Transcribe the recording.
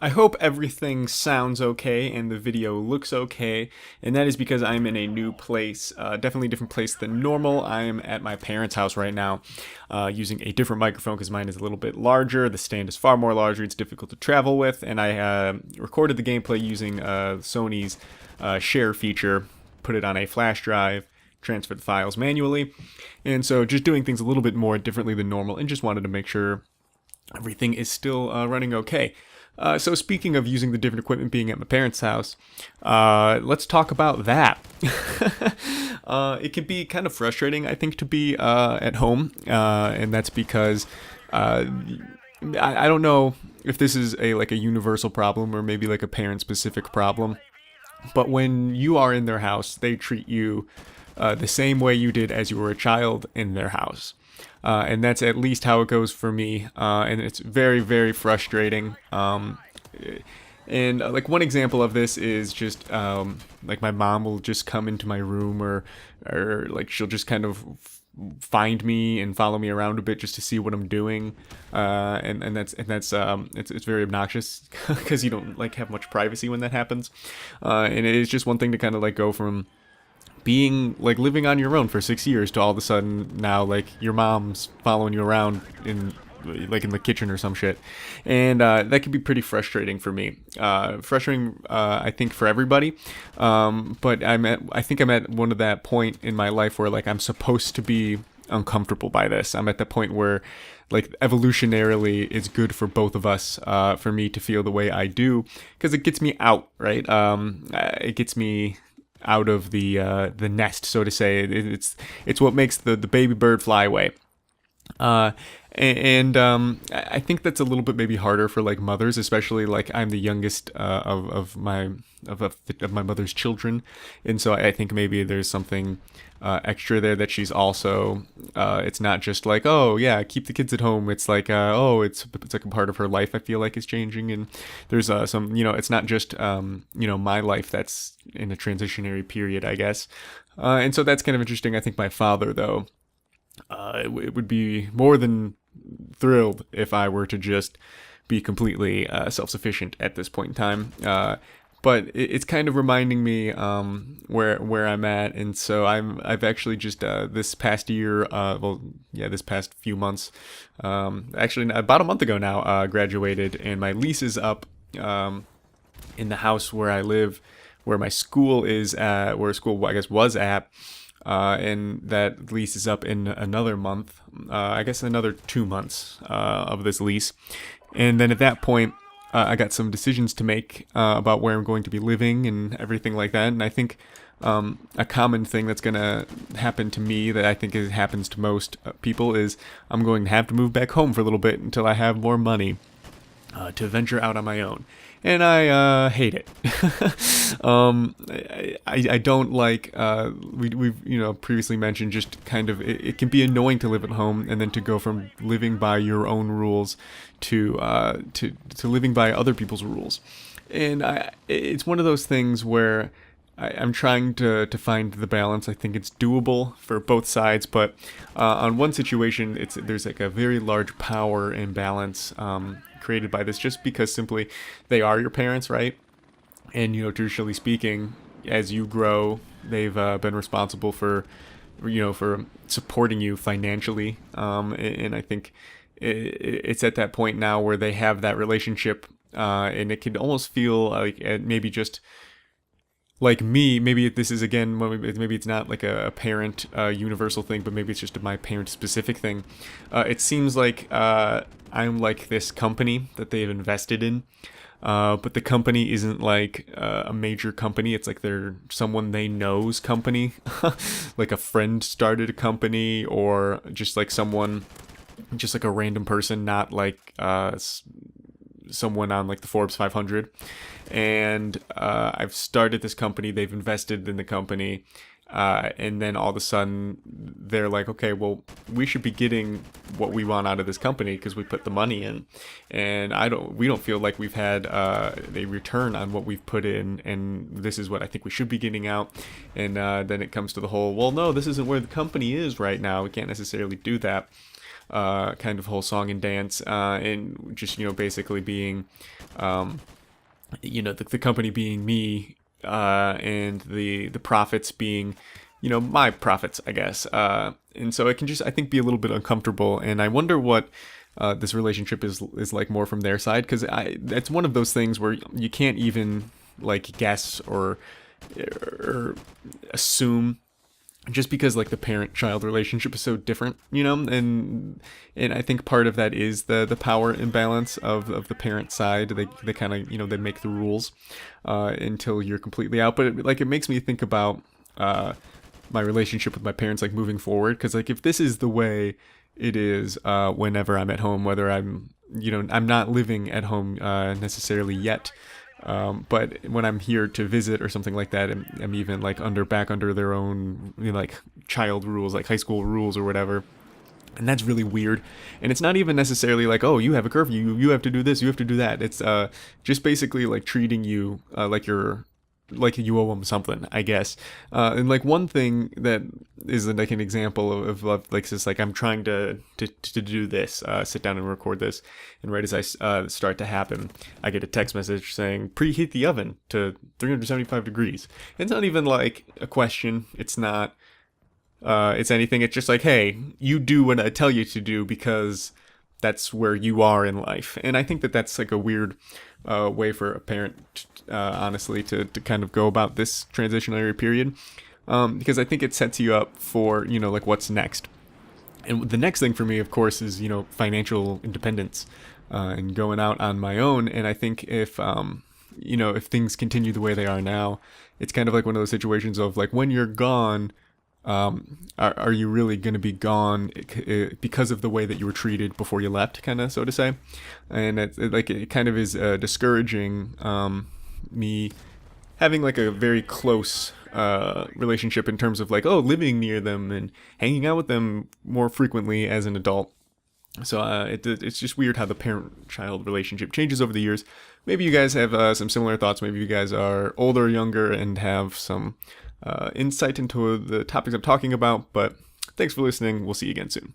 I hope everything sounds okay and the video looks okay, and that is because I'm in a new place, definitely a different place than normal. I'm at my parents' house right now, using a different microphone because mine is a little bit larger. The stand is far more larger. It's difficult to travel with, and I recorded the gameplay using Sony's share feature, put it on a flash drive, transferred the files manually, and so just doing things a little bit more differently than normal, and just wanted to make sure everything is still running okay. So speaking of using the different equipment being at my parents' house, let's talk about that. It can be kind of frustrating, I think, to be at home, and that's because I don't know if this is a universal problem or maybe like a parent specific problem. But when you are in their house, they treat you the same way you did as you were a child in their house. And that's at least how it goes for me. And it's very, very frustrating. And like one example of this is just like my mom will just come into my room, or like she'll just kind of find me and follow me around a bit just to see what I'm doing, and that's it's very obnoxious because you don't like have much privacy when that happens, and it is just one thing to kind of like go from being like living on your own for 6 years to all of a sudden now like your mom's following you around in like in the kitchen or some shit, and that can be pretty frustrating for me. Frustrating, I think, for everybody. But I think I'm at one of that point in my life where like I'm supposed to be uncomfortable by this. I'm at the point where like evolutionarily it's good for both of us, for me to feel the way I do, because it gets me out, right? It gets me out of the nest, so to say. It's what makes the baby bird fly away. And I think that's a little bit maybe harder for like mothers, especially like I'm the youngest of my mother's children, and so I think maybe there's something extra there that she's also. It's not just like, oh yeah, keep the kids at home. It's like oh, it's like a part of her life. I feel like is changing, and there's some, it's not just my life that's in a transitionary period, I guess. And so that's kind of interesting. I think my father, though, it would be more than thrilled if I were to just be completely self-sufficient at this point in time. But it's kind of reminding me where I'm at, and so I've actually just this past year, this past few months, actually about a month ago now, graduated, and my lease is up in the house where I live, where my school is at, where school I guess was at. And that lease is up in another month, I guess another 2 months of this lease. And then at that point, I got some decisions to make about where I'm going to be living and everything like that. And I think a common thing that's going to happen to me, that I think happens to most people, is I'm going to have to move back home for a little bit until I have more money to venture out on my own. And I hate it. I don't like, we've previously mentioned, just kind of it can be annoying to live at home and then to go from living by your own rules to living by other people's rules. And it's one of those things where I'm trying to find the balance. I think it's doable for both sides, but on one situation, there's like a very large power imbalance created by this, just because simply they are your parents, right? And traditionally speaking, as you grow, they've been responsible for supporting you financially, and I think it's at that point now where they have that relationship, and it can almost feel like maybe just like me, maybe this is again, maybe it's not like a parent universal thing, but maybe it's just my parent specific thing. It seems like I'm like this company that they've invested in, but the company isn't like a major company. It's like they're someone they know's company, like a friend started a company, or just like someone, just like a random person, not like someone on like the Forbes 500. And I've started this company, they've invested in the company, and then all of a sudden they're like, okay, well, we should be getting what we want out of this company because we put the money in, and we don't feel like we've had a return on what we've put in, and this is what I think we should be getting out. And then it comes to the whole, well, no, this isn't where the company is right now, we can't necessarily do that. kind of whole song and dance, and just basically being, the company being me, and the profits being, my profits, I guess. And so it can just, I think, be a little bit uncomfortable. And I wonder what this relationship is like more from their side, because it's one of those things where you can't even like guess or assume, just because like the parent-child relationship is so different, and I think part of that is the power imbalance of the parent side. They kind of they make the rules until you're completely out. But it makes me think about my relationship with my parents, like moving forward, because like if this is the way it is whenever I'm at home, whether I'm not living at home necessarily yet. But when I'm here to visit or something like that, I'm even like back under their own like child rules, like high school rules or whatever. And that's really weird. And it's not even necessarily like, oh, you have a curfew, you have to do this, you have to do that. It's just basically like treating you like you owe them something, I guess. And like one thing that is like an example of like this, like I'm trying to do this, sit down and record this, and right as I start to happen, I get a text message saying preheat the oven to 375 degrees. It's not even like a question. It's not. It's anything. It's just like, hey, you do what I tell you to do because that's where you are in life. And I think that that's like a weird way for a parent, honestly, to kind of go about this transitionary period, because I think it sets you up for like what's next. And the next thing for me, of course, is financial independence, and going out on my own. And I think if things continue the way they are now, it's kind of like one of those situations of like, when you're gone, are you really going to be gone because of the way that you were treated before you left, kind of, so to say. And it kind of is discouraging me having like a very close relationship in terms of like, oh, living near them and hanging out with them more frequently as an adult. So it's just weird how the parent-child relationship changes over the years. Maybe you guys have some similar thoughts. Maybe you guys are older or younger and have some insight into the topics I'm talking about. But thanks for listening. We'll see you again soon.